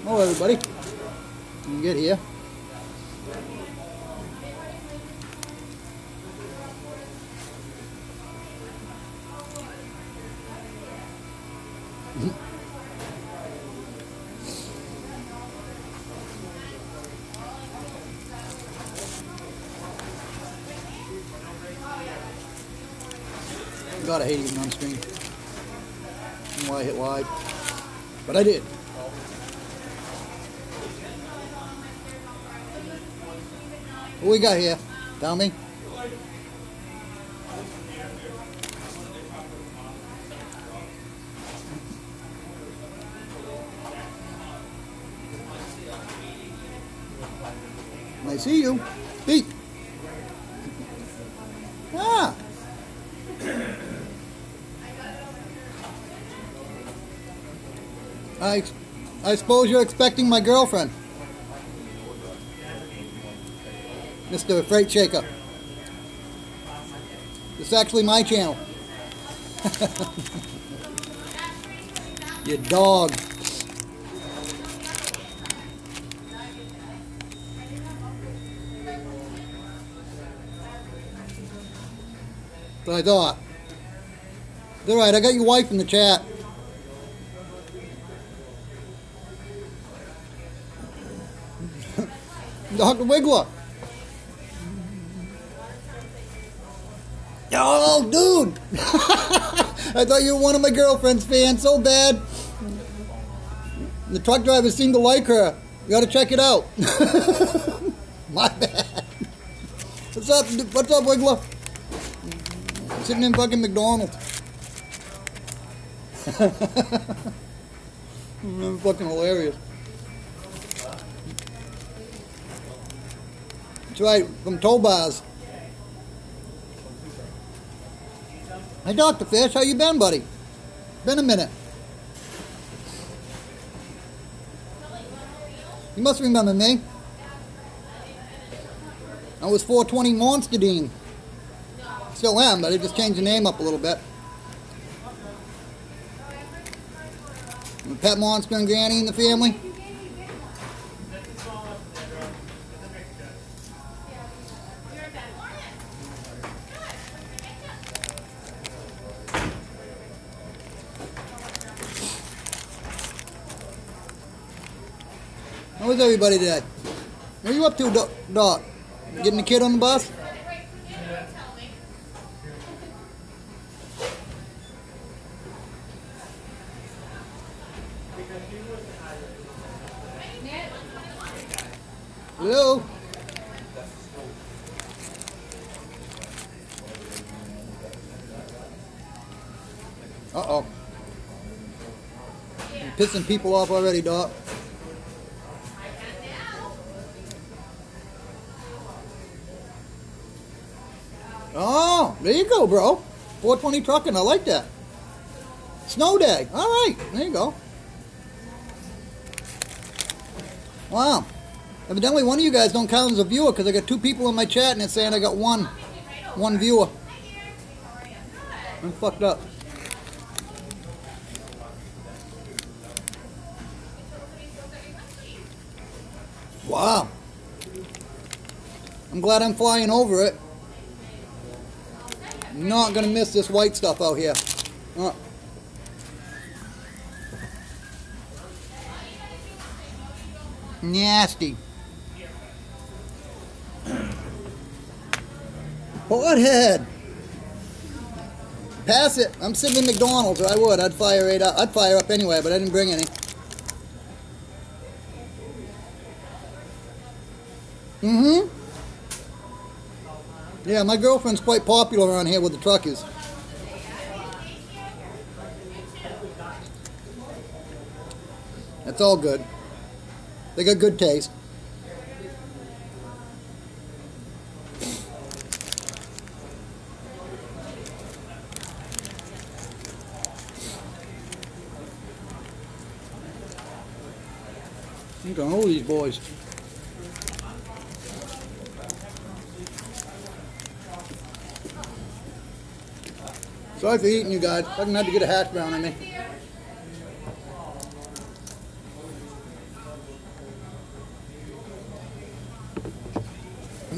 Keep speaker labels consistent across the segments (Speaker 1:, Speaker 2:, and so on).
Speaker 1: Hello everybody. You can get here. God, I hate even on screen. I don't know why I hit live, but I did. What we got here? Tell me. I see you. Pete. Ah. I suppose you're expecting my girlfriend, Mr. Freight Shaker. This is actually my channel. You dog. So I thought. It's alright, I got your wife in the chat. Dr. Wiggler. Oh, dude. I thought you were one of my girlfriend's fans so bad. The truck drivers seem to like her. You gotta check it out. My bad. What's up, Wiggler? Sitting in fucking McDonald's. Fucking hilarious. That's right, from tow bars. Hey, Dr. Fish, how you been, buddy? Been a minute. You must remember me. I was 420 Monster Dean. Still am, but I just changed the name up a little bit. Pet Monster and Granny in the family. How was everybody today? What are you up to, Doc? Getting the kid on the bus? Hello? Uh-oh. You're pissing people off already, Doc. Oh, there you go, bro. 420 trucking, I like that. Snow day. All right, there you go. Wow. Evidently, one of you guys don't count as a viewer because I got 2 people in my chat and it's saying I got one viewer. I'm fucked up. Wow. I'm glad I'm flying over it. Not gonna miss this white stuff out here. Nasty. Hothead. Pass it. I'm sitting in McDonald's, or I would. I'd fire right up. I'd fire up anyway, but I didn't bring any. Mm-hmm. Yeah, my girlfriend's quite popular around here with the truckers. That's all good. They got good taste. You can hold these boys. Sorry for eating you guys. Fucking had to get a hash brown in me.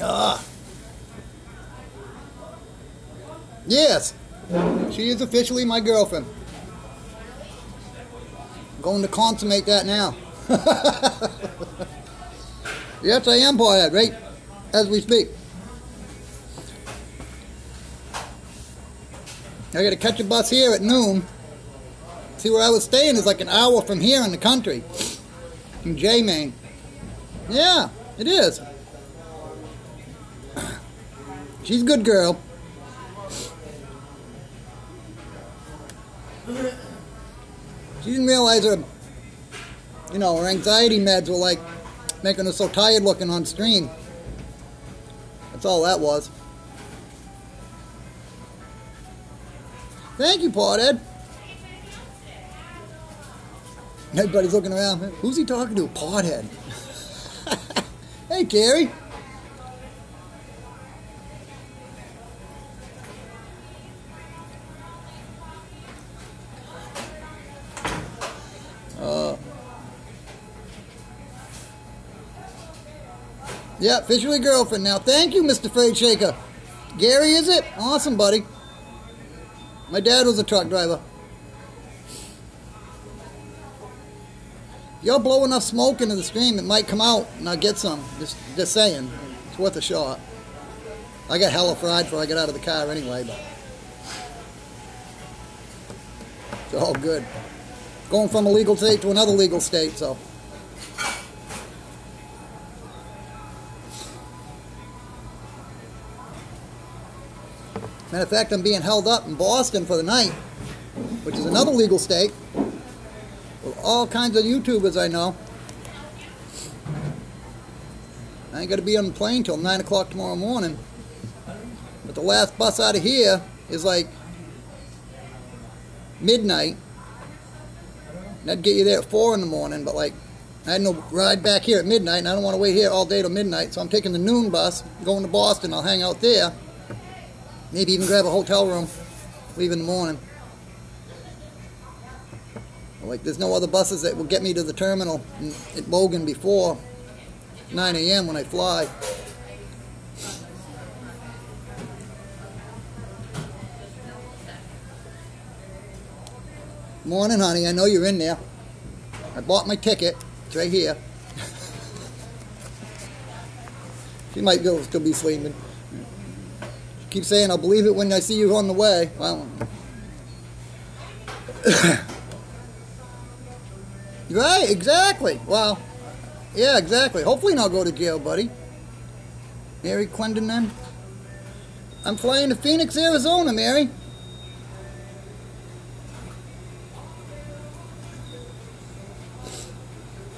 Speaker 1: Ah. Yes. She is officially my girlfriend. I'm going to consummate that now. Yes, I am, Pothead, right as we speak. I got to catch a bus here at noon. See, where I was staying is like an hour from here in the country, in J-Main. Yeah, it is. She's a good girl. She didn't realize her, her anxiety meds were like making her so tired looking on stream. That's all that was. Thank you, Pothead. Everybody's looking around. Who's he talking to? Pothead. Hey, Terry. Yeah, officially girlfriend now. Thank you, Mr. Freight Shaker. Gary, is it? Awesome, buddy. My dad was a truck driver. If y'all blow enough smoke into the stream, it might come out and I'll get some. Just saying. It's worth a shot. I got hella fried before I got out of the car anyway, but it's all good. Going from a legal state to another legal state, so. Matter of fact, I'm being held up in Boston for the night, which is another legal state, with all kinds of YouTubers I know. I ain't got to be on the plane till 9 o'clock tomorrow morning. But the last bus out of here is like midnight. And that'd get you there at 4 in the morning, but like, I had no ride back here at midnight, and I don't want to wait here all day till midnight, so I'm taking the noon bus, going to Boston. I'll hang out there. Maybe even grab a hotel room, leave in the morning. Like, there's no other buses that will get me to the terminal at Logan before 9 a.m. when I fly. Morning, honey. I know you're in there. I bought my ticket. It's right here. She might still be sleeping. Keep saying, I'll believe it when I see you on the way. Well, right, exactly. Well, yeah, exactly. Hopefully not go to jail, buddy. Mary Clendon, then. I'm flying to Phoenix, Arizona, Mary.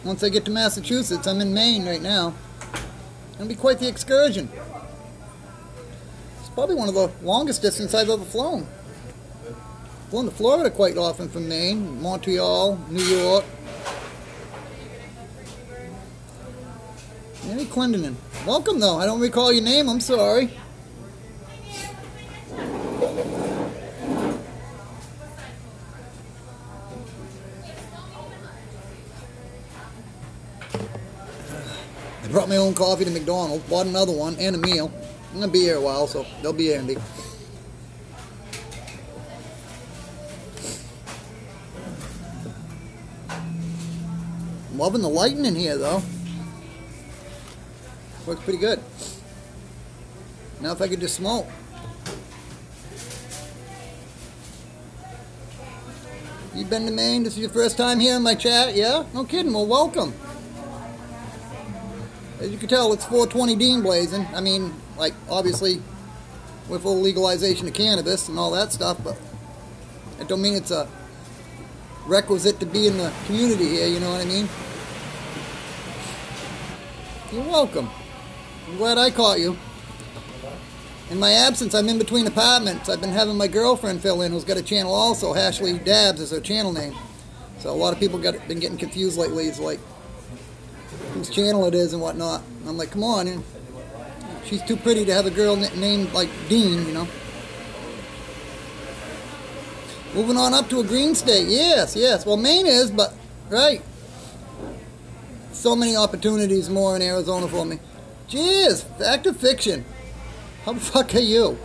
Speaker 1: Once I get to Massachusetts, I'm in Maine right now. It'll be quite the excursion. Probably one of the longest distance I've ever flown. Flown to Florida quite often from Maine, Montreal, New York. Mary Clendon. Welcome, though. I don't recall your name. I'm sorry. I brought my own coffee to McDonald's, bought another one, and a meal. I'm going to be here a while, so they'll be handy. I'm loving the lighting in here, though. Works pretty good. Now if I could just smoke. You been to Maine? This is your first time here in my chat? Yeah? No kidding. Well, welcome. As you can tell, it's 420 Dean blazing. I mean, like, obviously, with full legalization of cannabis and all that stuff, but it don't mean it's a requisite to be in the community here, you know what I mean? You're welcome. I'm glad I caught you. In my absence, I'm in between apartments. I've been having my girlfriend fill in, who's got a channel also. Ashley Dabbs is her channel name. So a lot of people been getting confused lately. It's like, whose channel it is and whatnot. And I'm like, come on. She's too pretty to have a girl named like Dean, you know. Moving on up to a green state. Yes, yes. Well, Maine is, but, right. So many opportunities more in Arizona for me. Cheers! Fact or fiction? How the fuck are you?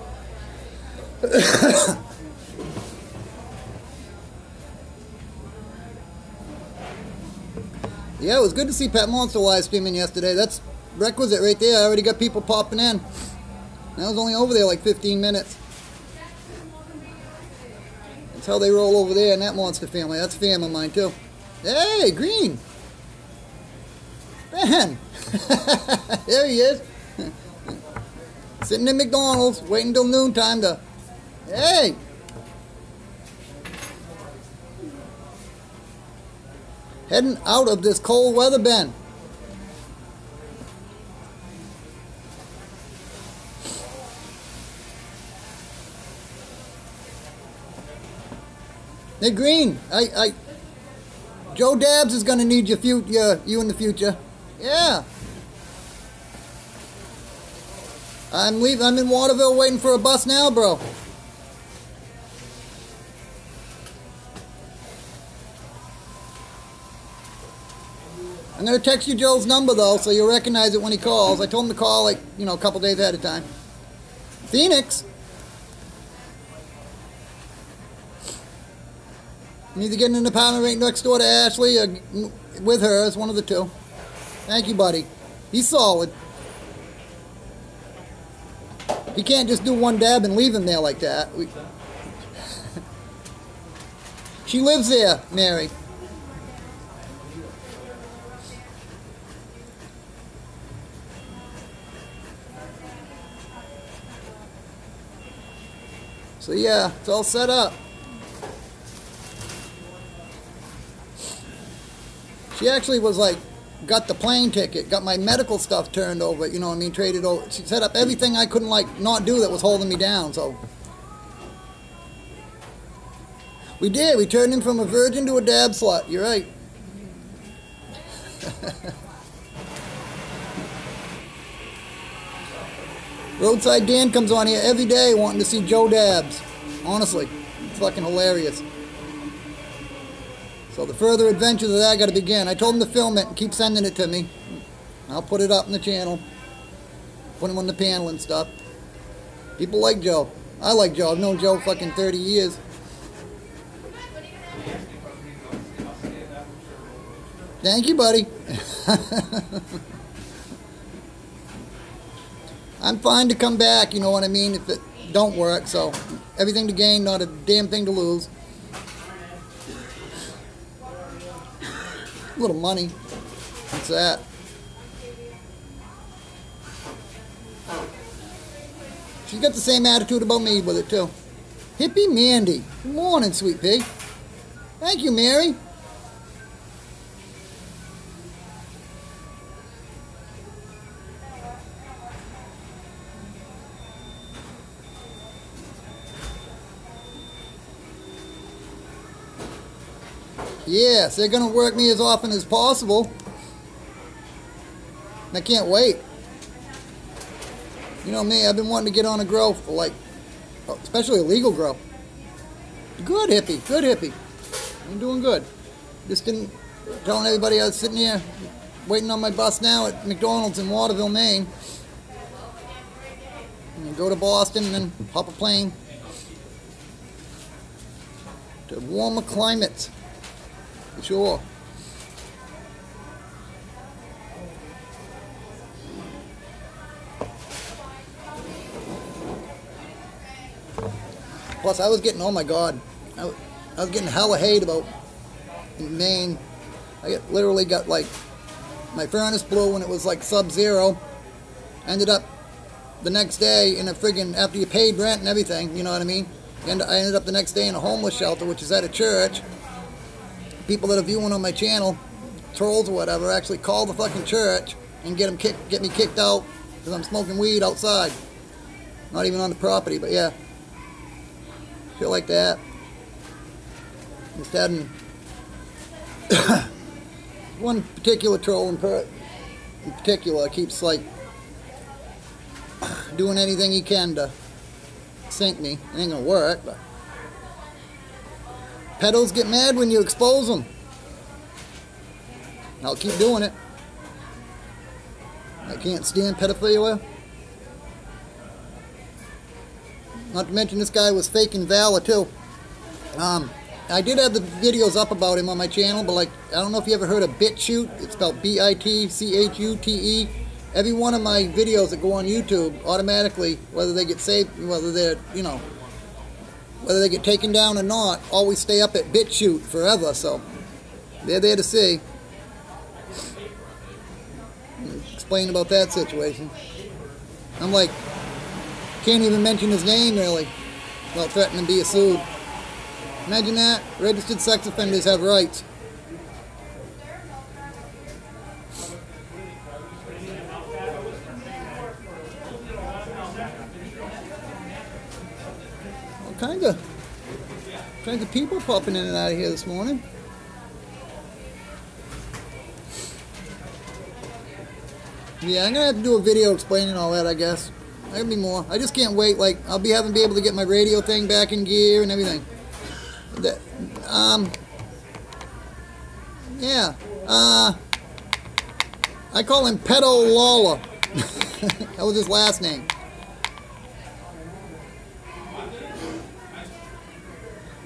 Speaker 1: Yeah, it was good to see Pet Monster live streaming yesterday. That's requisite right there. I already got people popping in. I was only over there like 15 minutes. That's how they roll over there in that monster family. That's a family of mine too. Hey, Green! Ben! There he is. Sitting in McDonald's, waiting till noontime to... Hey! Heading out of this cold weather, Ben. Hey, Green, Joe Dabs is gonna need you in the future. Yeah. I'm in Waterville waiting for a bus now, bro. I'm gonna text you Joe's number though, so you'll recognize it when he calls. I told him to call like, a couple days ahead of time. Phoenix. I'm either getting an apartment right next door to Ashley or with her. It's one of the two. Thank you, buddy. He's solid. You can't just do one dab and leave him there like that. She lives there, Mary. So yeah, it's all set up. She actually was like, got the plane ticket, got my medical stuff turned over, you know what I mean, traded over. She set up everything I couldn't not do that was holding me down, so. We did, we turned him from a virgin to a dab slut, you're right. Roadside Dan comes on here every day wanting to see Joe Dabs. Honestly, it's fucking hilarious. So the further adventures of that got to begin. I told him to film it and keep sending it to me. I'll put it up in the channel. Put him on the panel and stuff. People like Joe. I like Joe. I've known Joe fucking 30 years. Thank you, buddy. I'm fine to come back, you know what I mean, if it don't work. So everything to gain, not a damn thing to lose. A little money. What's that? She's got the same attitude about me with it too. Hippie Mandy. Good morning, sweet pea. Thank you, Mary. Yes, they're going to work me as often as possible. I can't wait. You know me, I've been wanting to get on a grow for especially a legal grow. Good hippie, good hippie. I'm doing good. Just didn't, telling everybody I was sitting here waiting on my bus now at McDonald's in Waterville, Maine. And go to Boston and then hop a plane to warmer climates. For sure. Plus, I was getting, oh my God, I was getting hella hate about in Maine. Literally got my furnace blew when it was sub-zero. Ended up the next day in a friggin', after you paid rent and everything, you know what I mean? I ended up the next day in a homeless shelter, which is at a church. People that are viewing on my channel, trolls or whatever, actually call the fucking church and get me kicked out because I'm smoking weed outside. Not even on the property, but yeah. Shit like that. Just hadn't... One particular troll in particular keeps doing anything he can to sink me. It ain't gonna work, but... Pedos get mad when you expose them. I'll keep doing it. I can't stand pedophilia. Not to mention this guy was faking valor too. I did have the videos up about him on my channel, but like, I don't know if you ever heard of BitChute. It's spelled B-I-T-C-H-U-T-E. Every one of my videos that go on YouTube, automatically, whether they get saved, whether they're, you know, whether they get taken down or not, always stay up at BitChute forever, so they're there to see. Explain about that situation. I'm like, can't even mention his name, really, without threatening to be sued. Imagine that. Registered sex offenders have rights. All kinds of people popping in and out of here this morning. Yeah, I'm gonna have to do a video explaining all that, I guess. There'll be more. I just can't wait. Like, I'll be able to get my radio thing back in gear and everything. Yeah. I call him Pedo Lawler. That was his last name.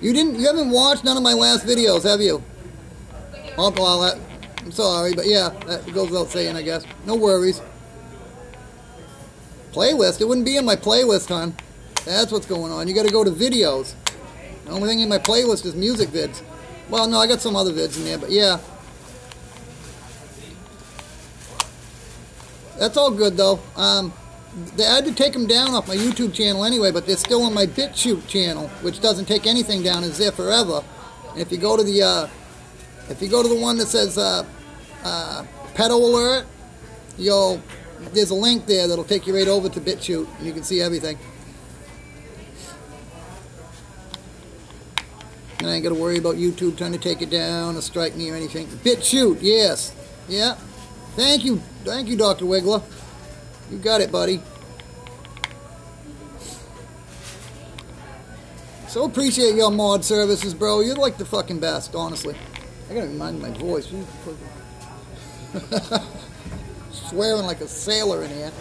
Speaker 1: You haven't watched none of my last videos, have you? Oh, well, I'm sorry, but yeah, that goes without saying, I guess. No worries. Playlist? It wouldn't be in my playlist, hon. That's what's going on. You gotta go to videos. The only thing in my playlist is music vids. Well, no, I got some other vids in there, but yeah. That's all good, though. They had to take them down off my YouTube channel anyway, but they're still on my BitChute channel, which doesn't take anything down. It's there forever. And if you go to the one that says Pedo Alert, there's a link there that'll take you right over to BitChute, and you can see everything. And I ain't got to worry about YouTube trying to take it down or strike me or anything. BitChute, yes. Yeah. Thank you, Dr. Wiggler. You got it, buddy. So appreciate your mod services, bro. You're like the fucking best, honestly. I gotta remind my voice. Swearing like a sailor in here.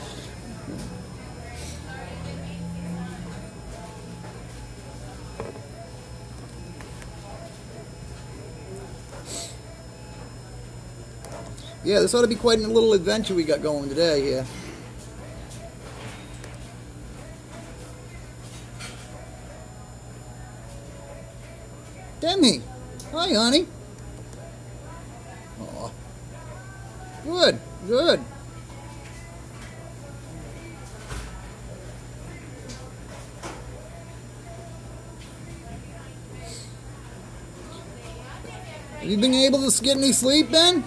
Speaker 1: Yeah, this ought to be quite a little adventure we got going today here. Demi! Hi, honey. Aw. Good, good. Have you been able to get any sleep, Ben?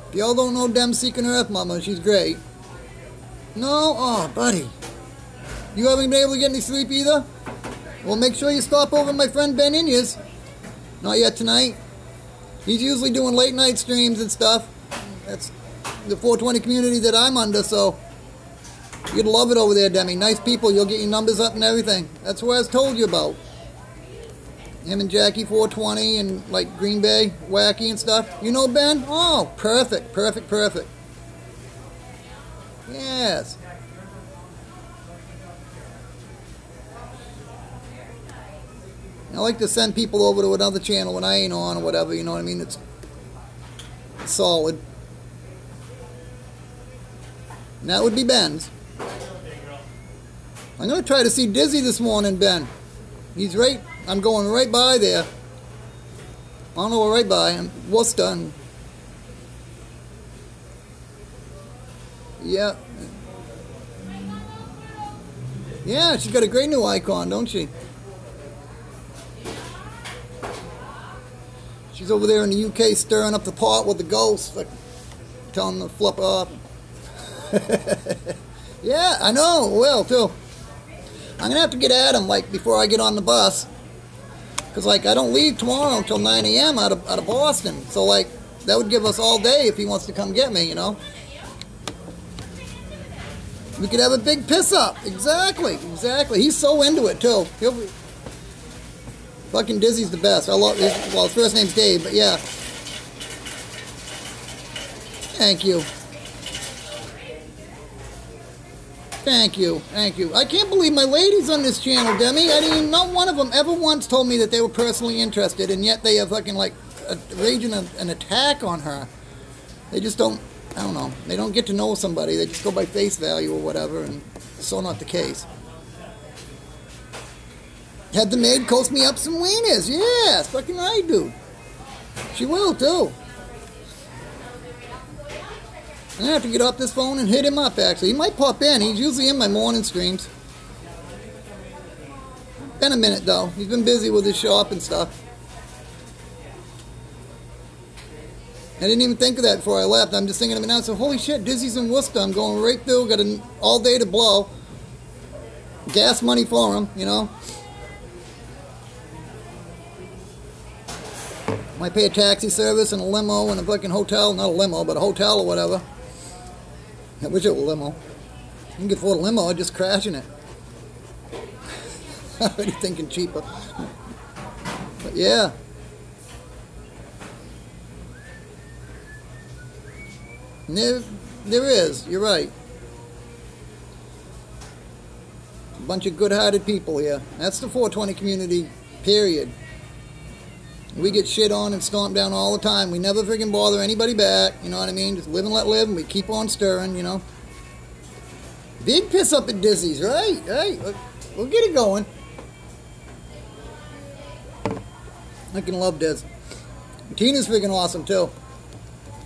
Speaker 1: If y'all don't know Dem Seeking Earth Mama, she's great. No? Oh, buddy. You haven't been able to get any sleep either? Well, make sure you stop over my friend Ben Inyas. Not yet tonight. He's usually doing late night streams and stuff. That's the 420 community that I'm under, so you'd love it over there, Demi. Nice people. You'll get your numbers up and everything. That's what I was told you about. Him and Jackie 420 and like Green Bay Wacky and stuff. You know Ben? Oh, perfect, perfect, perfect. Yes. I like to send people over to another channel when I ain't on or whatever, you know what I mean? It's solid. And that would be Ben's. I'm going to try to see Dizzy this morning, Ben. He's right. I'm going right by there. I don't know where right by. I'm Worcester. And yeah. Yeah, she's got a great new icon, don't she? She's over there in the UK stirring up the pot with the ghosts, like telling them to flip off. Yeah, I know. Will too. I'm gonna have to get at him like before I get on the bus, cause like I don't leave tomorrow until 9 a.m. out of Boston. So like that would give us all day if he wants to come get me, you know. We could have a big piss up. Exactly, exactly. He's so into it too. Fucking Dizzy's the best. I love his, well, his first name's Dave, but yeah. Thank you. Thank you. Thank you. I can't believe my ladies on this channel, Demi. I didn't, not one of them ever once told me that they were personally interested, and yet they are fucking like raging an attack on her. They just don't, I don't know, they don't get to know somebody. They just go by face value or whatever, and so not the case. Had the maid coast me up some wieners. Yes, fucking right, dude. She will, too. I'm going to have to get off this phone and hit him up, actually. He might pop in. He's usually in my morning streams. Been a minute, though. He's been busy with his shop and stuff. I didn't even think of that before I left. I'm just thinking of it now. So, holy shit, Dizzy's in Worcester. I'm going right through. Got all day to blow. Gas money for him, you know. Might pay a taxi service and a limo and a fucking hotel. Not a limo, but a hotel or whatever. I wish it were a limo. You can get afford a limo, I'd just crash in it. Already thinking cheaper. But yeah. There is, you're right. A bunch of good-hearted people here. That's the 420 community, period. We get shit on and stomped down all the time. We never freaking bother anybody back. You know what I mean? Just live and let live, and we keep on stirring, you know. Big piss up at Dizzy's, right? Right. We'll get it going. I can love Diz. Tina's freaking awesome, too.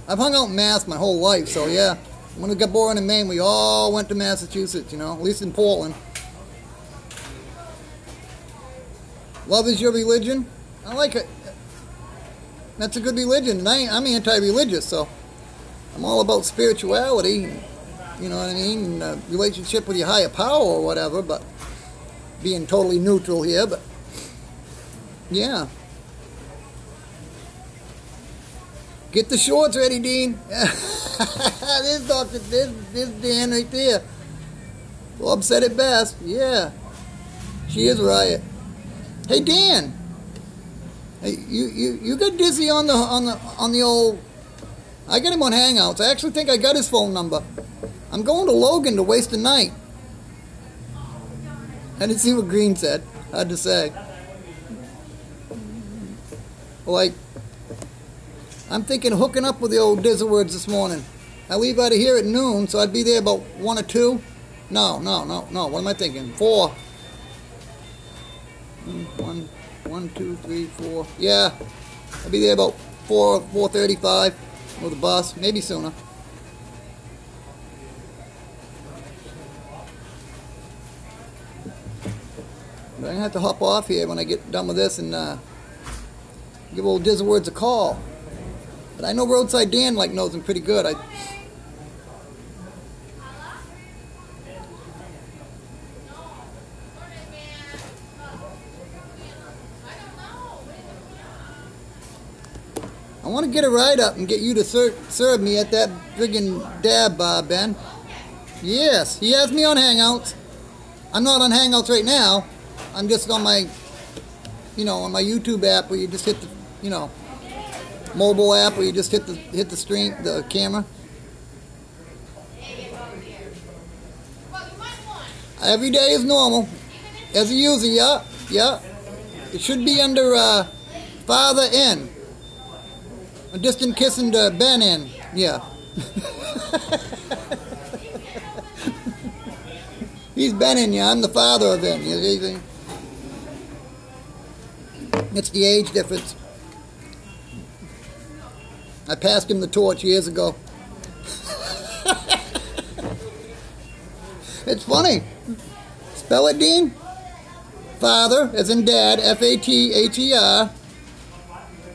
Speaker 1: I've hung out in Mass my whole life, so yeah. When we got born in Maine, we all went to Massachusetts, you know, at least in Portland. Love is your religion? I like it. That's a good religion, and I'm anti-religious, so I'm all about spirituality, you know what I mean, and relationship with your higher power or whatever, but being totally neutral here, but yeah. Get the shorts ready, Dean. There's Dan right there. Bob said it best. Yeah, she is right. Hey, Dan. Hey, you got Dizzy on the old. I got him on Hangouts. I actually think I got his phone number. I'm going to Logan to waste a night. I didn't see what Green said. Hard to say. Like, I'm thinking of hooking up with the old Dizzlewords this morning. I leave out of here at noon, so I'd be there about 1 or 2. No. What am I thinking? 4. 1, 2, 3, 4. Yeah, I'll be there about 4:35 with the bus, maybe sooner. But I'm gonna have to hop off here when I get done with this and give old Dizzlewords a call. But I know Roadside Dan knows him pretty good. I want to get a ride up and get you to serve me at that friggin' dab bar, Ben. Yes, he has me on Hangouts. I'm not on Hangouts right now. I'm just on my, on my YouTube app where you just hit the, mobile app where you just hit the stream, the camera. Every day is normal. As a user, yeah. It should be under Father N. A distant kissing to Ben in. Yeah. He's Ben in you. I'm the father of him. It's the age difference. I passed him the torch years ago. It's funny. Spell it, Dean. Father, as in dad, F-A-T-H-E-R.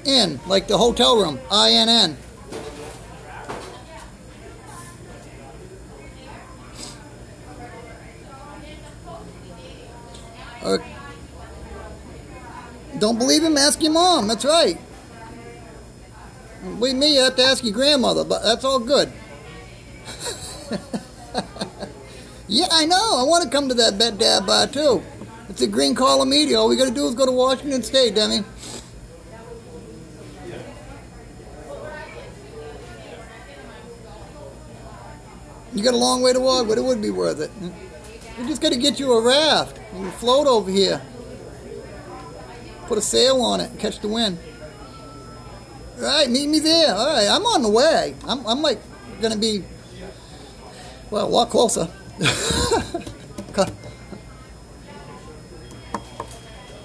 Speaker 1: N, like the hotel room, I-N-N. Don't believe him? Ask your mom. That's right. Believe me, you have to ask your grandmother, but that's all good. Yeah, I know. I want to come to that dab bar too. It's a green collar media. All we got to do is go to Washington State, Demi. You got a long way to walk, but it would be worth it. We just got to get you a raft. You can float over here. Put a sail on it and catch the wind. All right, meet me there. All right, I'm on the way. I'm like going to be, well, a lot closer.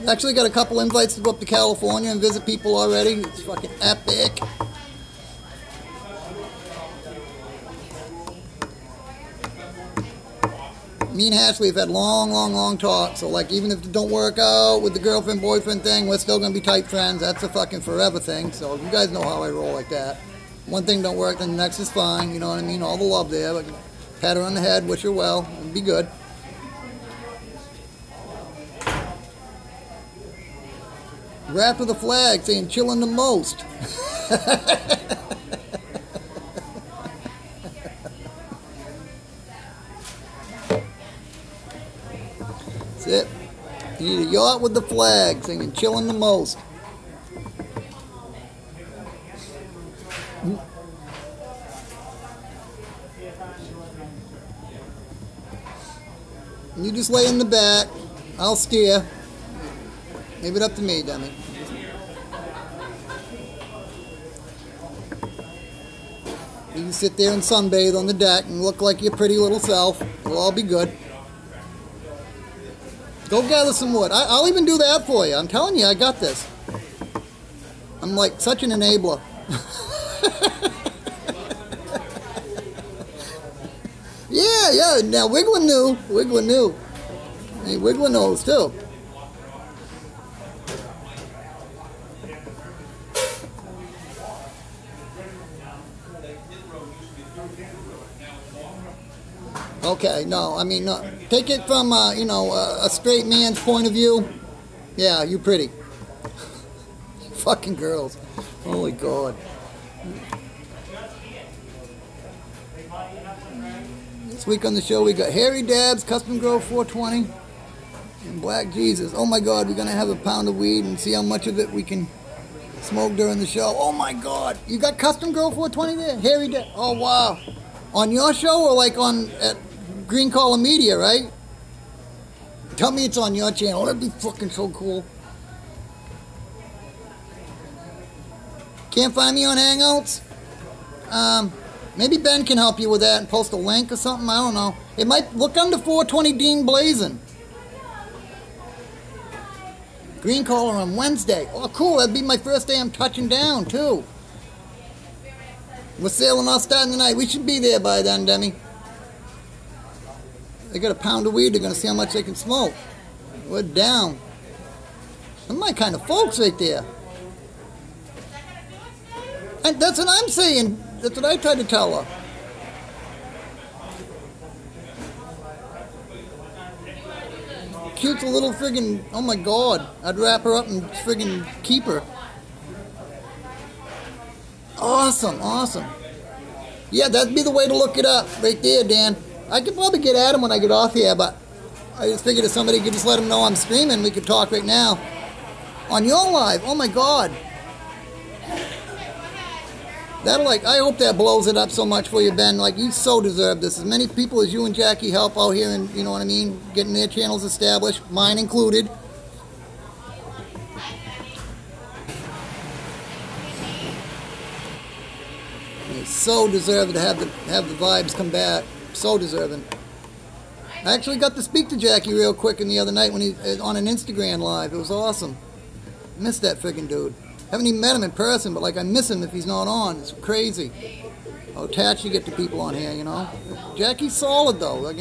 Speaker 1: Actually got a couple invites to go up to California and visit people already. It's fucking epic. Me and Ashley have had long talks. So, like, even if it don't work out with the girlfriend-boyfriend thing, we're still going to be tight friends. That's a fucking forever thing. So, you guys know how I roll like that. One thing don't work, then the next is fine. You know what I mean? All the love there. Like, pat her on the head, wish her well, and be good. Rap of the flag saying chillin' the most. That's it. You need a yacht with the flag singing chillin' the most. You just lay in the back. I'll steer. Leave it up to me, dummy. You can sit there and sunbathe on the deck and look like your pretty little self. It'll all be good. Go gather some wood. I'll even do that for you. I'm telling you, I got this. I'm like such an enabler. Yeah. Now, Wiggler knew. Hey, Wiggler knows, too. Okay, no, I mean, no. Take it from, a straight man's point of view. Yeah, you pretty. Fucking girls. Holy God. This week on the show, we got Harry Dabs, Custom Grow 420, and Black Jesus. Oh my God, we're going to have a pound of weed and see how much of it we can smoke during the show. Oh my God. You got Custom Grow 420 there? Harry Dabs. Oh, wow. On your show or like on at Green Collar Media, right? Tell me it's on your channel. That'd be fucking so cool. Can't find me on Hangouts? Maybe Ben can help you with that and post a link or something. I don't know. It might look under 420 Dean Blazin. Green Collar on Wednesday. Oh, cool. That'd be my first day I'm touching down, too. We're sailing off starting tonight. We should be there by then, Demi. They got a pound of weed. They're going to see how much they can smoke. We're down. They're my kind of folks right there. And that's what I'm saying. That's what I tried to tell her. Cute little friggin', oh my God. I'd wrap her up and friggin' keep her. Awesome. Yeah, that'd be the way to look it up. Right there, Dan. I could probably get at him when I get off here, but I just figured if somebody could just let him know I'm streaming, we could talk right now. On your live. Oh my God. I hope that blows it up so much for you, Ben. Like, you so deserve this. As many people as you and Jackie help out here and, you know what I mean, getting their channels established, mine included. You so deserve to have the vibes come back. So deserving. I actually got to speak to Jackie real quick the other night when he on an Instagram live. It was awesome. Missed that friggin' dude. Haven't even met him in person, but like I miss him if he's not on. It's crazy how attached you get to people on here, you know. Jackie's solid though. I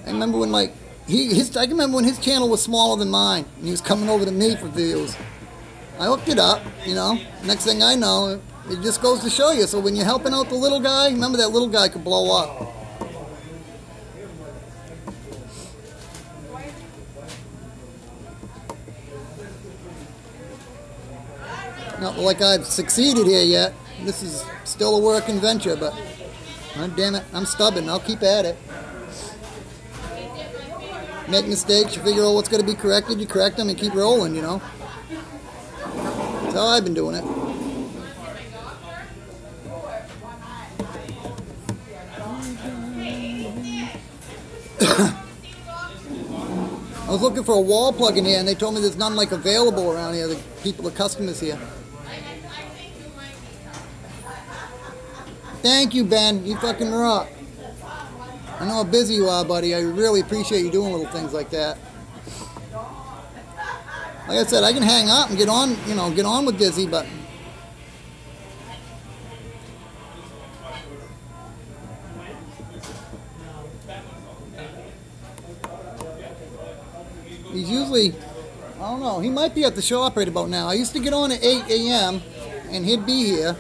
Speaker 1: remember when I can remember when his channel was smaller than mine, and he was coming over to me for views. I hooked it up, you know. Next thing I know, it just goes to show you. So when you're helping out the little guy, remember that little guy could blow up. Not like I've succeeded here yet. This is still a working venture, but God damn it, I'm stubborn. I'll keep at it. make mistakes, you figure out what's got to be corrected, you correct them and keep rolling, you know. That's how I've been doing it. I was looking for a wall plug in here, and they told me there's none like available around here. The people, the customers here. Thank you, Ben. You fucking rock. I know how busy you are, buddy. I really appreciate you doing little things like that. Like I said, I can hang up and get on, you know, get on with Dizzy, but he's usually, I don't know, he might be at the shop right about now. I used to get on at 8 a.m. and he'd be here.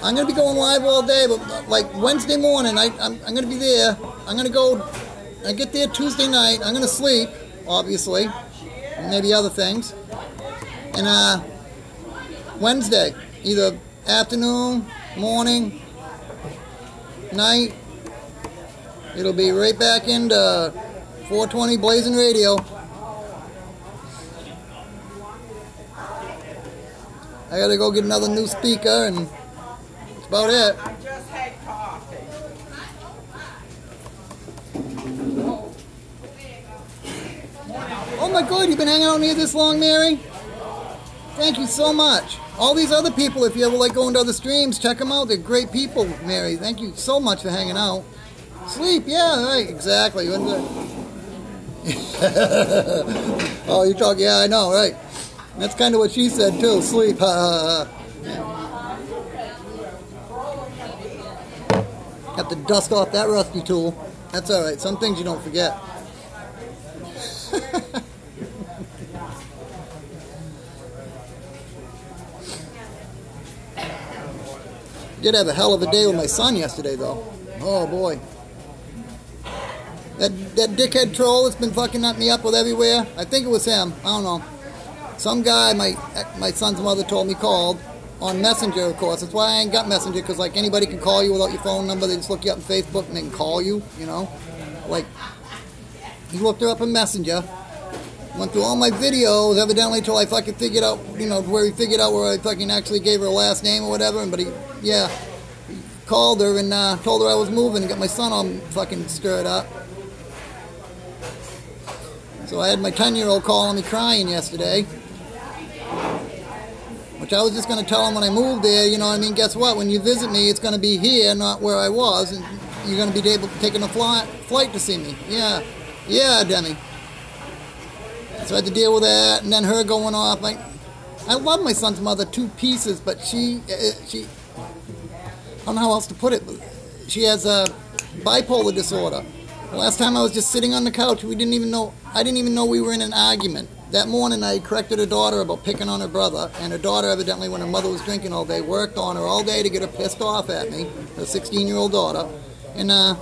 Speaker 1: I'm going to be going live all day, but like Wednesday morning, I'm going to be there. I'm going to go, I get there Tuesday night. I'm going to sleep, obviously, and maybe other things. And Wednesday, either afternoon, morning, night, it'll be right back into 420 Blazing Radio. I got to go get another new speaker, and about it.
Speaker 2: I just had coffee.
Speaker 1: Oh my God, you've been hanging out here this long, Mary? Thank you so much. All these other people, if you ever like going to other streams, check them out. They're great people, Mary. Thank you so much for hanging out. Sleep, yeah, right, exactly. Oh, you're talking, yeah, I know, right. That's kind of what she said too, sleep, ha ha ha. Have to dust off that rusty tool. That's alright, some things you don't forget. Did have a hell of a day with my son yesterday though. Oh boy. That dickhead troll that's been fucking me up with everywhere. I think it was him. I don't know. Some guy my son's mother told me called. On Messenger, of course. That's why I ain't got Messenger, because like anybody can call you without your phone number. They just look you up on Facebook and they can call you, you know. Like, he looked her up in Messenger, went through all my videos, evidently until I fucking figured out, you know, where he figured out where I fucking actually gave her a last name or whatever. But he called her and told her I was moving and got my son all fucking stirred up. So I had my 10-year-old calling me crying yesterday. Which I was just going to tell him when I moved there, you know what I mean? Guess what? When you visit me, it's going to be here, not where I was. And you're going to be able to take a flight to see me. Yeah. Yeah, Demi. So I had to deal with that. And then her going off. I love my son's mother to pieces, but she I don't know how else to put it. She has a bipolar disorder. The last time I was just sitting on the couch, I didn't even know we were in an argument. That morning I corrected her daughter about picking on her brother, and her daughter evidently, when her mother was drinking all day, worked on her all day to get her pissed off at me, her 16-year-old daughter. And I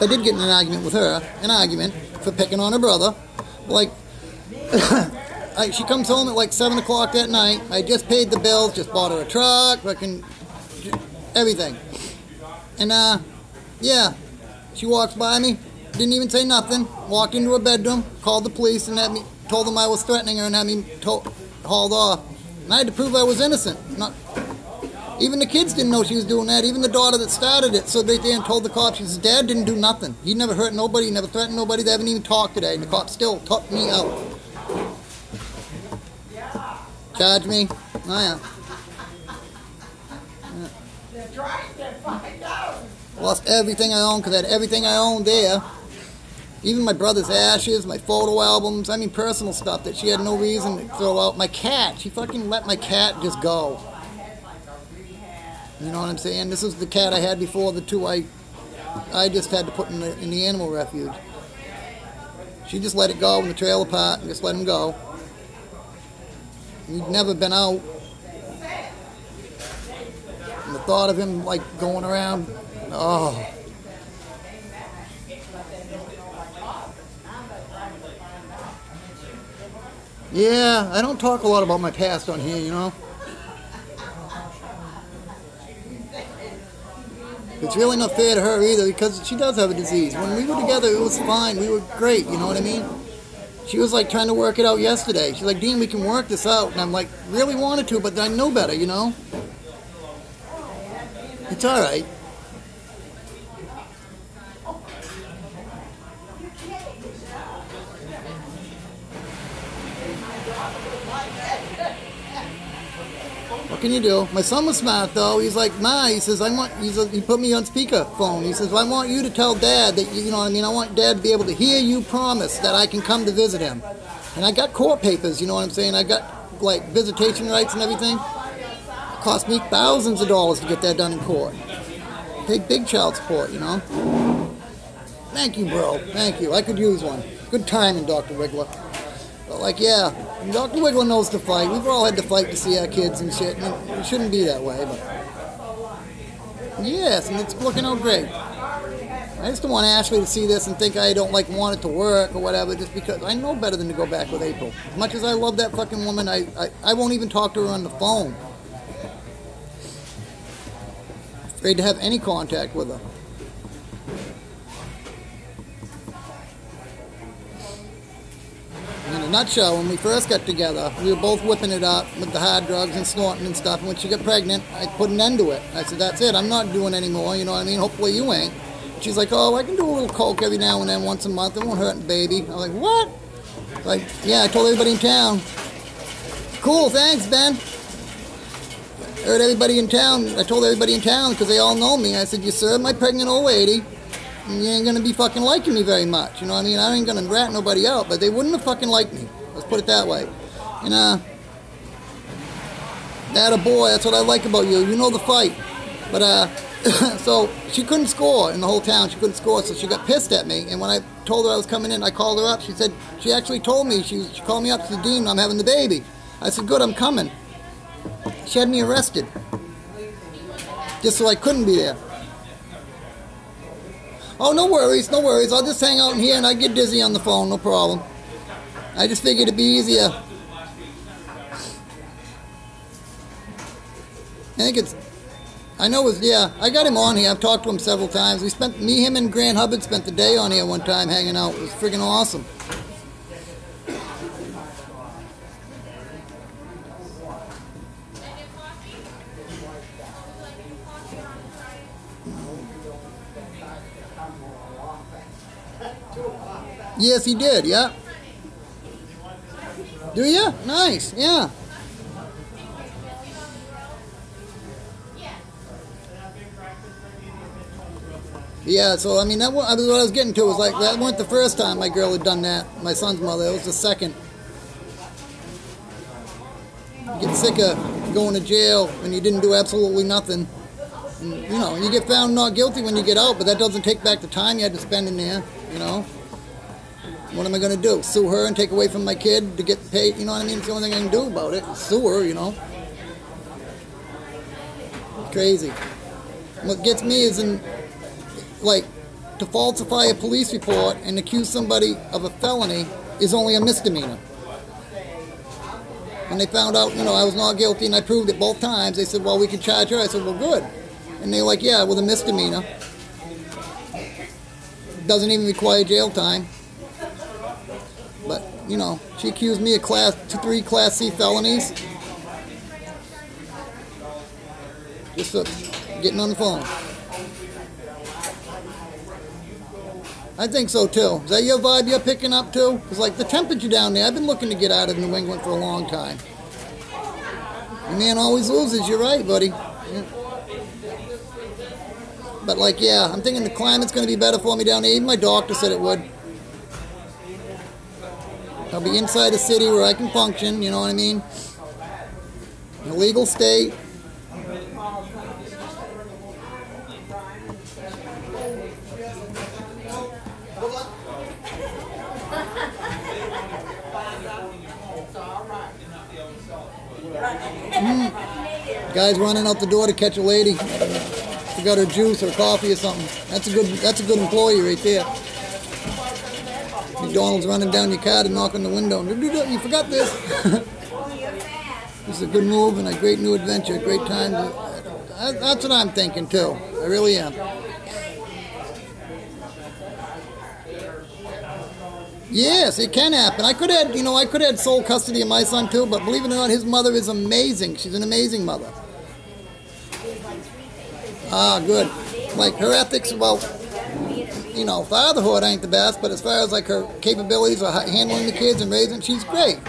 Speaker 1: did get in an argument with her, for picking on her brother. Like, she comes home at like 7 o'clock that night. I just paid the bills, just bought her a truck, fucking everything. And yeah, she walks by me, didn't even say nothing, walked into her bedroom, called the police, and told them I was threatening her and had me hauled off. And I had to prove I was innocent. Even the kids didn't know she was doing that. Even the daughter that started it stood right there and told the cops, his dad didn't do nothing. He never hurt nobody, he never threatened nobody. They haven't even talked today, and the cops still took me out. Charge me. Oh yeah. Lost everything I owned, because I had everything I owned there. Even my brother's ashes, my photo albums, I mean personal stuff that she had no reason to throw out. My cat, she fucking let my cat just go. You know what I'm saying? This was the cat I had before the two I just had to put in the animal refuge. She just let it go in the trailer park and just let him go. He'd never been out. And the thought of him like going around, oh. Yeah, I don't talk a lot about my past on here, you know. It's really not fair to her either because she does have a disease. When we were together, it was fine. We were great, you know what I mean? She was like trying to work it out yesterday. She's like, Dean, we can work this out. And I'm like, really wanted to, but I know better, you know? It's all right. What can you do? My son was smart though. He's like, Ma, he says, he put me on speakerphone. He says, well, I want you to tell Dad that, you know what I mean? I want Dad to be able to hear you promise that I can come to visit him. And I got court papers, you know what I'm saying? I got like visitation rights and everything. It cost me thousands of dollars to get that done in court. Paid big child support, you know? Thank you, bro. Thank you. I could use one. Good timing, Dr. Wiggler. But like, yeah, Dr. Wiggler knows to fight. We've all had to fight to see our kids and shit. And it shouldn't be that way, but yes, and it's working out great. I just don't want Ashley to see this and think I don't like want it to work or whatever, just because I know better than to go back with April. As much as I love that fucking woman, I won't even talk to her on the phone. Afraid to have any contact with her. In a nutshell, when we first got together, we were both whipping it up with the hard drugs and snorting and stuff. And when she got pregnant, I put an end to it. I said, that's it. I'm not doing anymore. You know what I mean? Hopefully you ain't. She's like, oh, I can do a little coke every now and then, once a month. It won't hurt the baby. I was like, what? Like, yeah, I told everybody in town. Cool, thanks, Ben. Heard everybody in town. I told everybody in town because they all know me. I said, you served my pregnant old lady. And you ain't going to be fucking liking me very much. You know what I mean? I ain't going to rat nobody out, but they wouldn't have fucking liked me. Let's put it that way. And, that a boy, that's what I like about you. You know the fight. But, so she couldn't score in the whole town. She couldn't score, so she got pissed at me. And when I told her I was coming in, I called her up. She said, she actually told me, she called me up. She said, Dean, I'm having the baby. I said, good, I'm coming. She had me arrested. Just so I couldn't be there. Oh, no worries, no worries. I'll just hang out in here and I get dizzy on the phone, no problem. I just figured it'd be easier. I know it's, yeah, I got him on here. I've talked to him several times. Him and Grant Hubbard spent the day on here one time hanging out. It was friggin' awesome. Yes, he did, yeah. Do you? Nice, yeah. Yeah, so, I mean, that was what I was getting to. Was like, that wasn't the first time my girl had done that, my son's mother. It was the second. You get sick of going to jail when you didn't do absolutely nothing. And, you know, you get found not guilty when you get out, but that doesn't take back the time you had to spend in there, you know. What am I going to do? Sue her and take away from my kid to get paid? You know what I mean? It's the only thing I can do about it. Sue her, you know. Crazy. What gets me is like, to falsify a police report and accuse somebody of a felony is only a misdemeanor. When they found out, you know, I was not guilty and I proved it both times, they said, well, we can charge her. I said, well, good. And they're like, yeah, with a misdemeanor. Doesn't even require jail time. But, you know, she accused me of 3 Class C felonies. Just for getting on the phone. I think so, too. Is that your vibe you're picking up, too? Because, like, the temperature down there, I've been looking to get out of New England for a long time. The man always loses. You're right, buddy. Yeah. But, like, yeah, I'm thinking the climate's going to be better for me down there. Even my doctor said it would. I'll be inside a city where I can function, you know what I mean? In a legal state. Guy's running out the door to catch a lady. Forgot her juice or coffee or something. That's a good employee right there. McDonald's running down your car to knock on the window. You forgot this. This is a good move and a great new adventure. A great time to That's what I'm thinking too. I really am. Yes, it can happen. I could have, I could have sole custody of my son too, but believe it or not, his mother is amazing. She's an amazing mother. Ah, good. Like her ethics about, fatherhood ain't the best, but as far as like her capabilities of handling the kids and raising, she's great.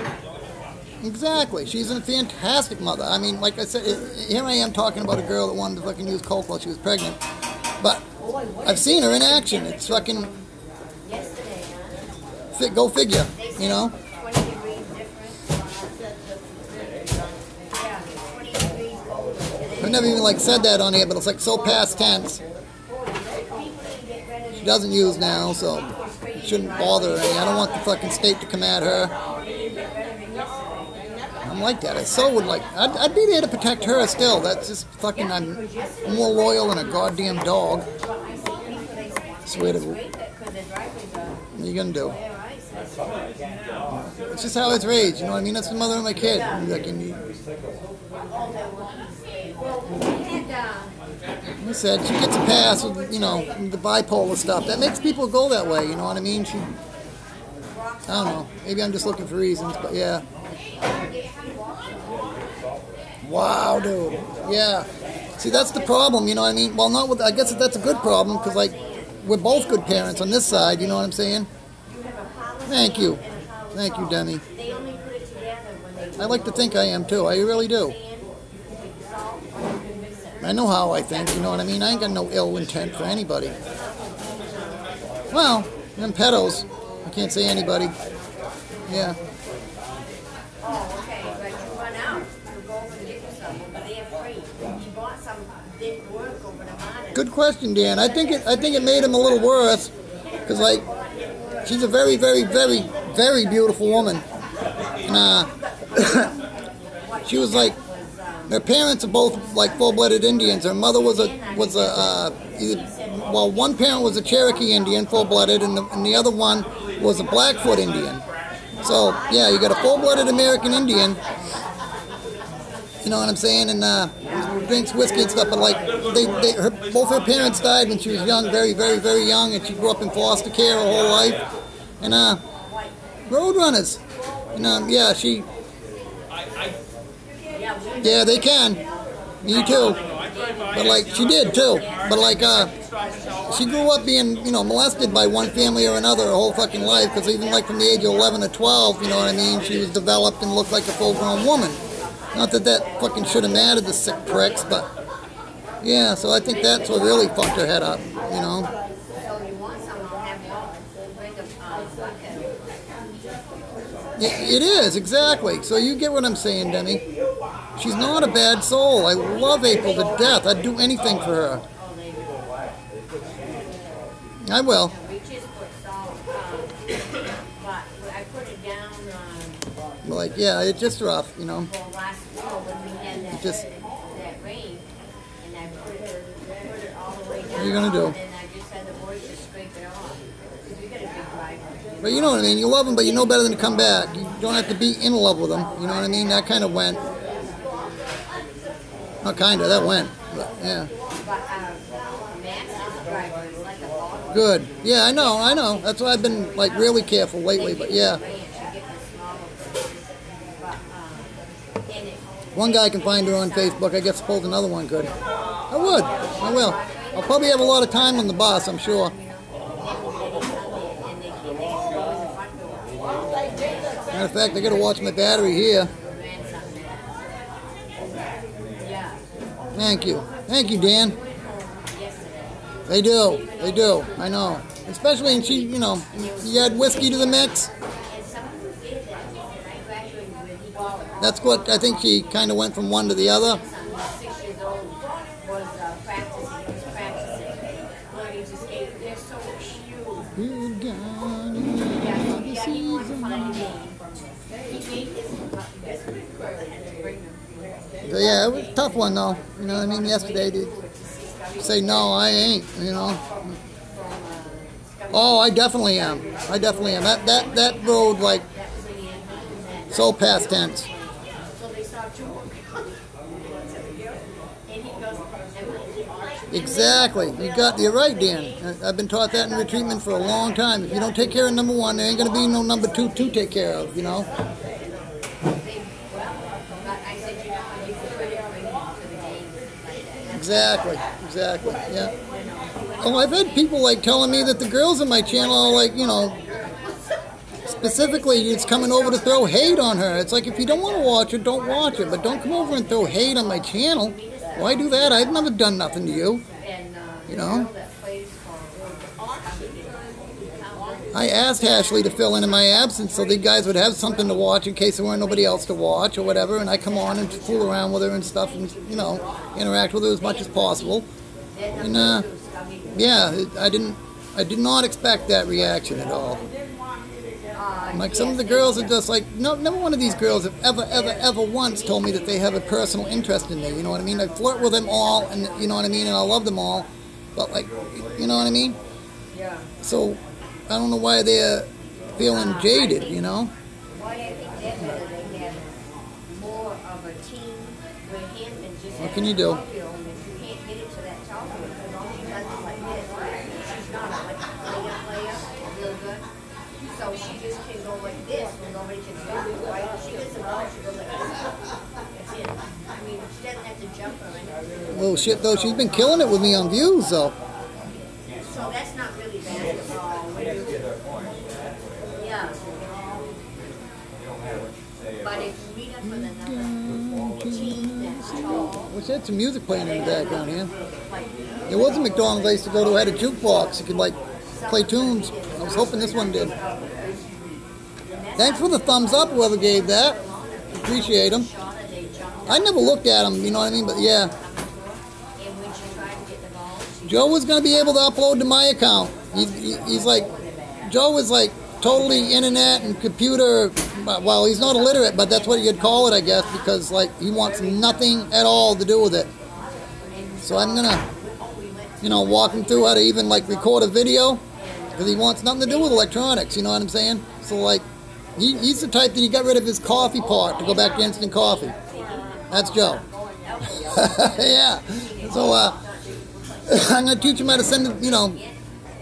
Speaker 1: Exactly. She's a fantastic mother. I mean, like I said, here I am talking about a girl that wanted to fucking use coke while she was pregnant. But I've seen her in action. It's fucking... Go figure, I've never even said that on here, but it's so past tense. She doesn't use now, so it shouldn't bother her any. I don't want the fucking state to come at her. I'm like that. I so would I'd be there to protect her still. That's just fucking, I'm more loyal than a goddamn dog. Swear to you. What are you gonna do? It's just how it's raised, you know what I mean? That's the mother of my kid. Like I said, she gets a pass with, the bipolar stuff. That makes people go that way, you know what I mean? I don't know. Maybe I'm just looking for reasons, but yeah. Wow, dude. Yeah. See, that's the problem, you know what I mean? Well, not with, I guess that's a good problem, because, we're both good parents on this side, you know what I'm saying? Thank you. Thank you, Demi. I like to think I am, too. I really do. I know how I think, you know what I mean? I ain't got no ill intent for anybody. Well, them pedos. I can't say anybody. Yeah.
Speaker 2: Oh, okay, but you run out. You go over to get yourself over there free. You bought some, didn't work over the monitor.
Speaker 1: Good question, Dan. I think it made him a little worse, because she's a very, very, very, very beautiful woman, and she was their parents are both full-blooded Indians. Her mother was one parent was a Cherokee Indian, full-blooded, and the other one was a Blackfoot Indian. So yeah, you got a full-blooded American Indian. You know what I'm saying? And drinks whiskey and stuff. But both her parents died when she was young, very, very, very young, and she grew up in foster care her whole life. And roadrunners. And yeah, yeah, they can. Me too. But she did too. But she grew up being, molested by one family or another her whole fucking life. Because even from the age of 11 to 12, you know what I mean, she was developed and looked like a full-grown woman. Not that fucking should have mattered, the sick pricks, but yeah. So I think that's what really fucked her head up, It is, exactly. So you get what I'm saying, Demi. She's not a bad soul. I love April to death. I'd do anything for her. I will. Yeah, it's just rough, It just... What are you going to do? But you know what I mean? You love them, but you know better than to come back. You don't have to be in love with them. You know what I mean? That kind of went. Not kind of, that went. But, yeah. Good. Yeah, I know. That's why I've been, really careful lately, but yeah. One guy can find her on Facebook. I guess suppose another one could. I would. I will. I'll probably have a lot of time on the bus, I'm sure. Matter of fact, I got to watch my battery here. Thank you. Thank you, Dan. They do. They do. I know. Especially when you add whiskey to the mix. That's what I think she kind of went from one to the other. So yeah, it was a tough one though. You know what I mean? Yesterday, to say no, I ain't. Oh, I definitely am. That road so past tense.
Speaker 2: And he goes, am I getting like
Speaker 1: Exactly. You're right, Dan. I've been taught that in retreatment for a long time. If you don't take care of number one, there ain't going to be no number two to take care of, you know?
Speaker 2: But I said, you know, you could put it to the game like that.
Speaker 1: Exactly, yeah. Oh, I've had people like telling me that the girls on my channel are like, you know, specifically it's coming over to throw hate on her. It's like, if you don't want to watch it, don't watch it, but don't come over and throw hate on my channel. Why do that? I've never done nothing to you, you know? I asked Ashley to fill in my absence so the guys would have something to watch in case there weren't nobody else to watch or whatever, and I come on and fool around with her and stuff and, you know, interact with her as much as possible. And, yeah, I did not expect that reaction at all. Like, some of the girls are just like, no, never one of these girls have ever once told me that they have a personal interest in me, you know what I mean? I flirt with them all, and you know what I mean, and I love them all, but like, you know what I mean?
Speaker 2: Yeah.
Speaker 1: So, I don't know why they're feeling jaded, you know?
Speaker 2: Why I think that better, they have more of a team where Hampton just
Speaker 1: What can you do?
Speaker 2: if you can't get it to that top of it, because all she does is like this. She's not like a player, real good. So she just can go like this when nobody can do it, right? She gets the ball, she goes like this. That's it. I mean, she doesn't have to jump or anything.
Speaker 1: Well, shit, though, she's been killing it with me on views, though.
Speaker 2: So that's not really basketball. Yeah. But if you meet up with another team that's tall,
Speaker 1: Wish I had some music playing in the background here. There was a McDonald's I used to go to that had a jukebox. You could, like, play tunes. I was hoping this one did. Thanks for the thumbs up, whoever gave that. Appreciate them. I never looked at them, you know what I mean? But yeah. Joe was going to be able to upload to my account. He's like, Joe was like totally internet and computer. Well, he's not illiterate, but that's what you'd call it, I guess, because like he wants nothing at all to do with it. So I'm going to, you know, walk him through how to even like record a video, because he wants nothing to do with electronics, you know what I'm saying? So like, he's the type that he got rid of his coffee pot to go back to instant coffee. That's Joe. Yeah. So I'm going to teach him how to send, you know,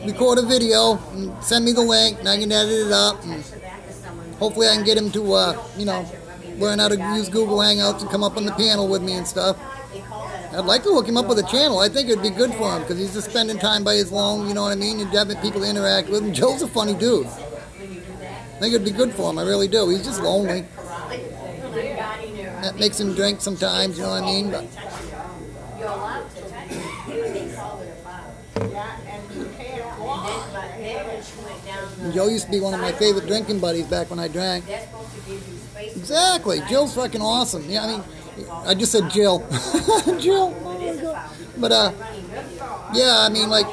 Speaker 1: record a video and send me the link, and I can edit it up, and hopefully I can get him to, you know, learn how to use Google Hangouts and come up on the panel with me and stuff. I'd like to hook him up with a channel. I think it'd be good for him, because he's just spending time by his loan, you know what I mean, and having people to interact with him. Joe's a funny dude. I think it'd be good for him, I really do. He's just lonely. That makes him drink sometimes, you know what I mean, but... Joe used to be one of my favorite drinking buddies back when I drank. Exactly. Jill's fucking awesome. Yeah, I mean, I just said Jill. Jill. Oh my God. But, yeah, I mean, like,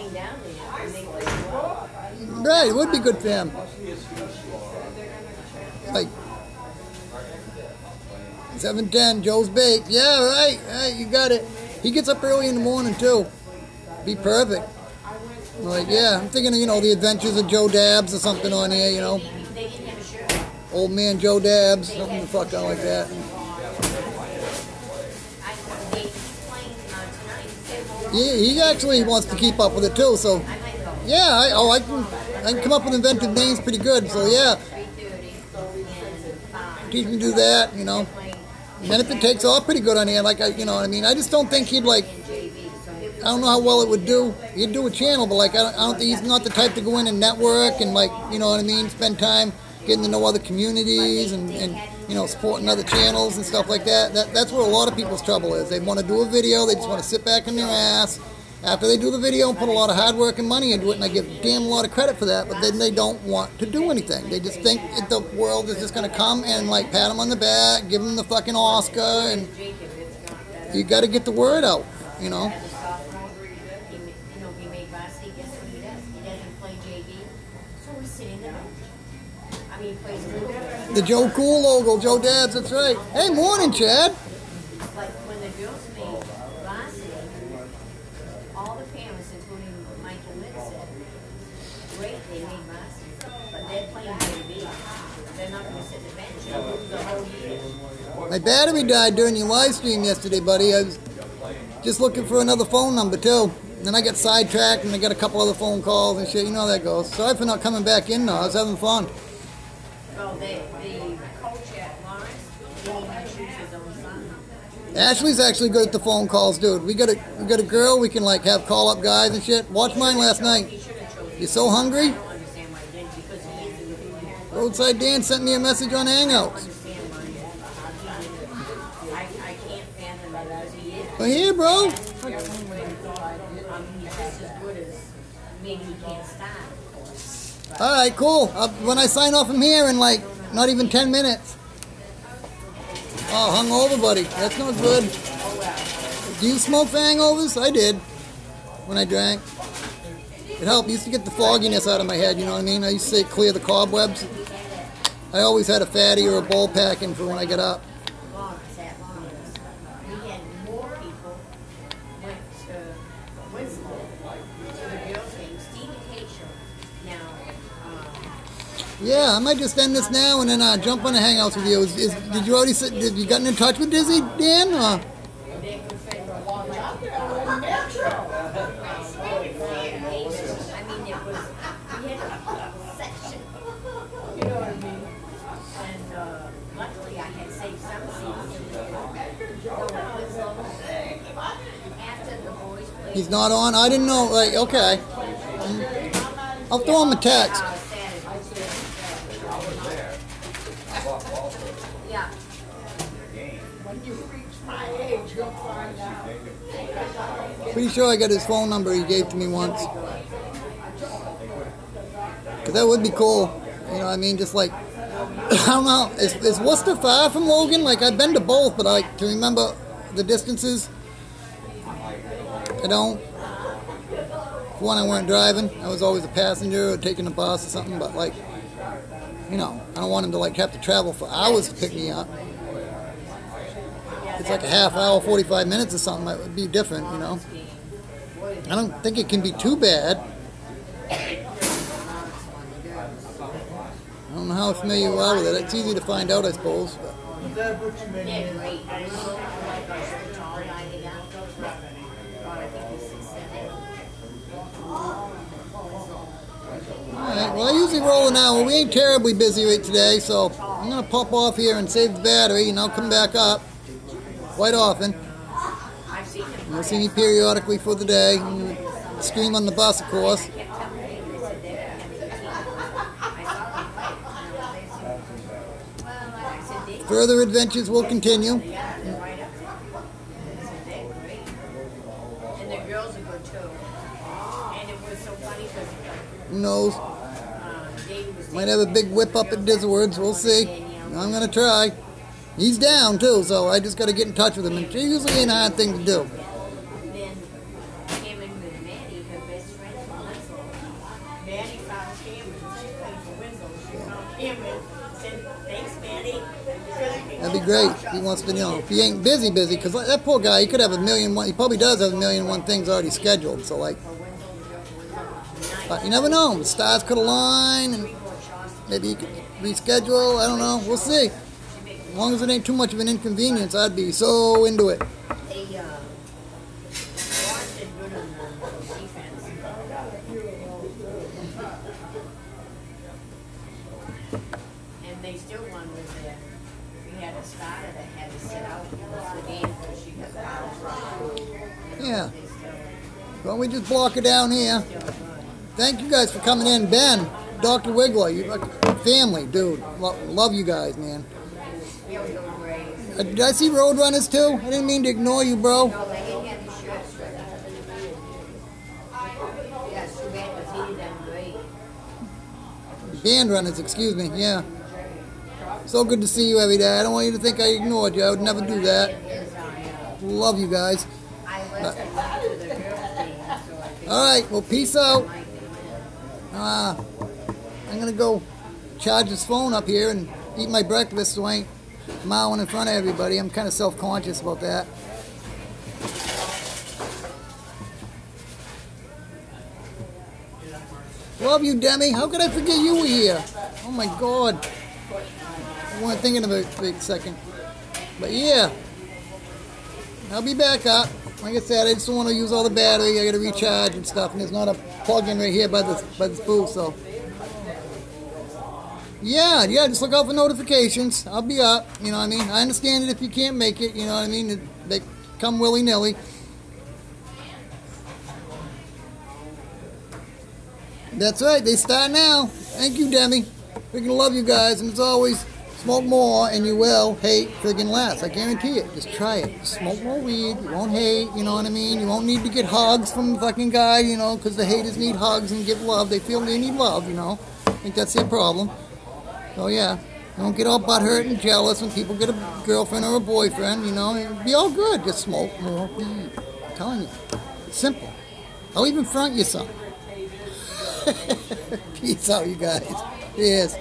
Speaker 1: right, it would be good for him. Like, 7:10, Joe's bake. Yeah, right, you got it. He gets up early in the morning, too. Be perfect. Like, yeah, I'm thinking of, you know, the Adventures of Joe Dabbs or something on here, you know. Old man Joe Dabbs, something the fuck out like that. Yeah, he actually wants to keep up with it too, so yeah, I can come up with inventive names pretty good, so yeah. Teach me to do that, you know. And then if it takes off pretty good on here, like, you know what I mean, I just don't think he'd like, I don't know how well it would do. He'd do a channel, but like, I don't think he's not the type to go in and network and like, you know what I mean, spend time getting to know other communities and you know, supporting other channels and stuff like that. That's where a lot of people's trouble is. They want to do a video, they just want to sit back in their ass after they do the video and put a lot of hard work and money into it, and I give damn a lot of credit for that, but then they don't want to do anything. They just think the world is just going to come and like pat them on the back, give them the fucking Oscar, and you got to get the word out, you know. The Joe Cool logo, Joe Dabbs, that's right. Hey, morning, Chad.
Speaker 2: Like when the girls made varsity, all the parents, including Michael Witt, said, great, they made varsity, but they're playing JV. They're not going to sit in the bench and lose the whole year.
Speaker 1: My battery died during your live stream yesterday, buddy. Just looking for another phone number too. And then I get sidetracked and I get a couple other phone calls and shit. You know how that goes. Sorry for not coming back in though. I was having fun.
Speaker 2: Well, the coach at Lawrence didn't even choose his own son.
Speaker 1: Ashley's actually good at the phone calls, dude. We got a girl. We can like have call up guys and shit. Watch mine last night.
Speaker 2: He should have chosen.
Speaker 1: You so hungry?
Speaker 2: I don't understand why he didn't, because he is in the union.
Speaker 1: Roadside Dan sent me a message on
Speaker 2: I don't
Speaker 1: Hangouts.
Speaker 2: understand why he didn't. I can't fathom it as he is.
Speaker 1: Well, here, bro.
Speaker 2: He's just as good as maybe he can't stand.
Speaker 1: All right, cool. When I sign off from here in like not even 10 minutes. Oh, hungover, buddy. That's not good. Do you smoke for hangovers? I did when I drank. It helped. Used to get the fogginess out of my head, you know what I mean? I used to say clear the cobwebs. I always had a fatty or a bowl packing for when I get up.
Speaker 2: At Lawrence, we had more people went to Winslow to the girls' game. Steve K show. Now,
Speaker 1: Yeah, I might just end this now and then jump on the Hangouts with you. Did you already did you gotten in touch with Dizzy, Dan?
Speaker 2: they could say, well, I mean, it was, we had a section. You know what I mean? And luckily I had saved some seats. After the boys played.
Speaker 1: He's not on? I didn't know. Like, okay. I'll throw him a text.
Speaker 2: Yeah.
Speaker 3: When you reach my age, you'll find out.
Speaker 1: Pretty sure I got his phone number he gave to me once. Cause that would be cool. You know what I mean? Just like, I don't know. Is Worcester far from Logan? Like, I've been to both, but I like to remember the distances. I don't. For one, I weren't driving. I was always a passenger or taking a bus or something. But like, you know, I don't want him to like have to travel for hours to pick me up. It's like a half hour, 45 minutes or something. It would be different, you know. I don't think it can be too bad. I don't know how familiar you are with it. It's easy to find out, I suppose. But.
Speaker 2: They're great. I don't know like the tall guy they got. God, I think he's 6'7".
Speaker 1: Alright, well I usually roll an hour. We ain't terribly busy right today, so I'm going to pop off here and save the battery and I'll come back up quite often.
Speaker 2: I've seen him.
Speaker 1: You'll see me periodically for the day. And stream on the bus, of course.
Speaker 2: I kept telling him, they said they're I saw them play. I said, they
Speaker 1: Further adventures will continue.
Speaker 2: yeah, they're right up there. I said, they're great. And the girls are good too. And it was so funny because
Speaker 1: Who knows?
Speaker 2: Dave was
Speaker 1: Might have a big whip up at Diswords. We'll see. I'm going to try. He's down too, so I just got to get in touch with him. And it usually ain't a hard thing to do.
Speaker 2: then came in with Maddie, her best friend from Winslow. Maddie found Cameron. She played for Winslow. She found Cameron. Said, thanks, Maddie.
Speaker 1: That'd be great. If he wants to, you know, if he ain't busy, because that poor guy, he could have a million one. He probably does have a million one things already scheduled. So like, but you never know. The stars could align, and maybe he could reschedule. I don't know. We'll see. As long as it ain't too much of an inconvenience, I'd be so into it.
Speaker 2: They Lawrence did good on the defense. And they still won with it. We had a starter that had to sit out most of the game because she got out.
Speaker 1: Yeah.
Speaker 2: They still
Speaker 1: Well, we just block it down here.
Speaker 2: good.
Speaker 1: Thank you guys for coming in. Ben, Dr. Wiggler, you're like family, dude. Love you guys, man.
Speaker 2: They'll go great.
Speaker 1: Did I see Roadrunners too? I didn't mean to ignore you, bro.
Speaker 2: No, they didn't have the shirts ready. Yeah, it's too bad because he did them great.
Speaker 1: Band Runners, excuse me. Yeah. So good to see you every day. I don't want you to think I ignored you. I would never do that. Love you guys.
Speaker 2: I went to the girls' game, so I could
Speaker 1: All right, well, peace out.
Speaker 2: like them.
Speaker 1: I'm going to go charge this phone up here and eat my breakfast so I ain't mowing in front of everybody. I'm kind of self-conscious about that. Love you, Demi. How could I forget you were here? Oh, my God. I wasn't thinking of it for a second. But, yeah. I'll be back up. Like I said, I just don't want to use all the battery. I got to recharge and stuff, and there's not a plug-in right here by this booth, so. Yeah, just look out for notifications. I'll be up, you know what I mean? I understand it if you can't make it, you know what I mean? They come willy-nilly. That's right, they start now. Thank you, Demi. Freaking love you guys, and as always, smoke more and you will hate friggin' less. I guarantee it. Just try it. Just smoke more weed. You won't hate, you know what I mean? You won't need to get hugs from the fucking guy, you know, because the haters need hugs and give love. They feel they need love, you know. I think that's their problem. So yeah, don't get all butthurt and jealous when people get a girlfriend or a boyfriend, you know. It'll be all good. Just smoke more weed. I'm telling you. It's simple. I'll even front you some. Peace out, you guys. Cheers.